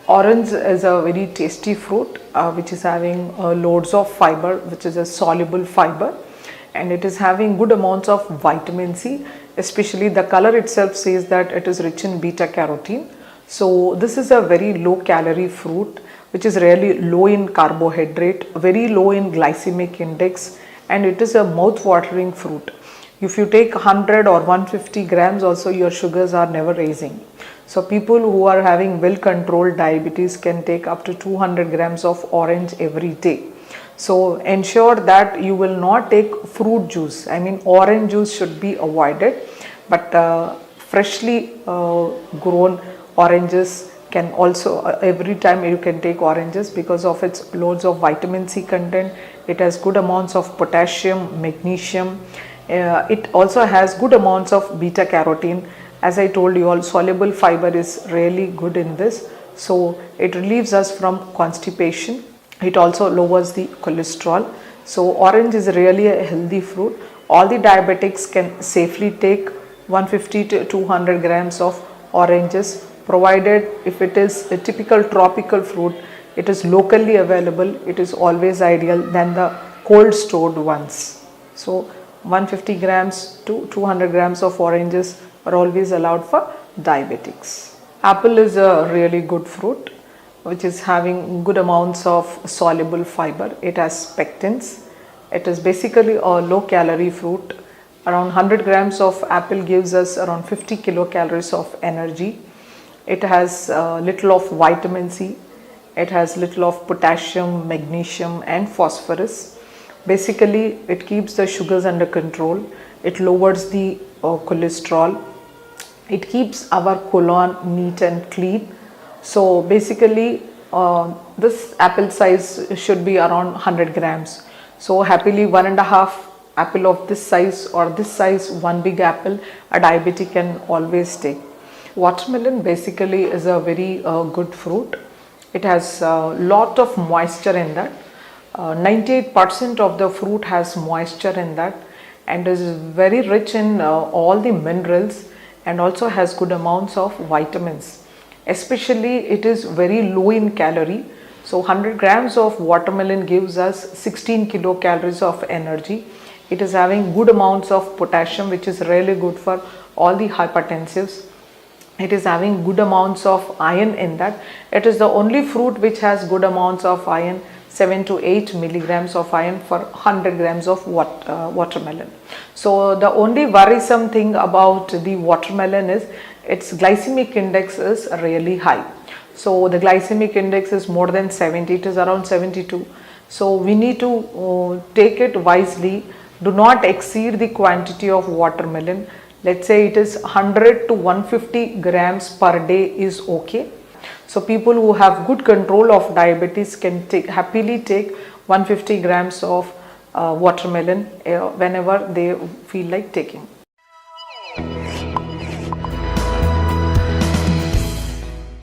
Orange is a very tasty fruit which is having loads of fiber, which is a soluble fiber, and it is having good amounts of vitamin C. Especially the color itself says that it is rich in beta carotene. So this is a very low calorie fruit which is really low in carbohydrate, very low in glycemic index, and it is a mouth watering fruit. If you take 100 or 150 grams also, your sugars are never raising. So people who are having well controlled diabetes can take up to 200 grams of orange every day. So ensure that you will not take fruit juice. I mean, orange juice should be avoided, but freshly grown oranges can also, every time you can take oranges because of its loads of vitamin C content. It has good amounts of potassium, magnesium. It also has good amounts of beta carotene. As I told you all, soluble fiber is really good in this. So it relieves us from constipation. It also lowers the cholesterol. So orange is really a healthy fruit. All the diabetics can safely take 150 to 200 grams of oranges, provided if it is a typical tropical fruit, it is locally available, it is always ideal than the cold stored ones. So 150 grams to 200 grams of oranges are always allowed for diabetics. Apple is a really good fruit which is having good amounts of soluble fiber. It has pectins. It is basically a low calorie fruit. Around 100 grams of apple gives us around 50 kilocalories of energy. It has little of vitamin C. It has little of potassium, magnesium and phosphorus. Basically, it keeps the sugars under control. It lowers the cholesterol. It keeps our colon neat and clean. So basically, this apple size should be around 100 grams. So happily 1.5 apple of this size or this size, one big apple, a diabetic can always take. Watermelon basically is a very good fruit. It has a lot of moisture in that. 98% of the fruit has moisture in that and is very rich in all the minerals and also has good amounts of vitamins. Especially it is very low in calorie. So 100 grams of watermelon gives us 16 kilocalories of energy. It is having good amounts of potassium, which is really good for all the hypertensives. It is having good amounts of iron in that. It is the only fruit which has good amounts of iron, 7 to 8 milligrams of iron for 100 grams of watermelon. So the only worrisome thing about the watermelon is its glycemic index is really high. So the glycemic index is more than 70, it is around 72. So we need to take it wisely. Do not exceed the quantity of watermelon. Let's say it is 100 to 150 grams per day is okay. So people who have good control of diabetes can happily take 150 grams of watermelon whenever they feel like taking.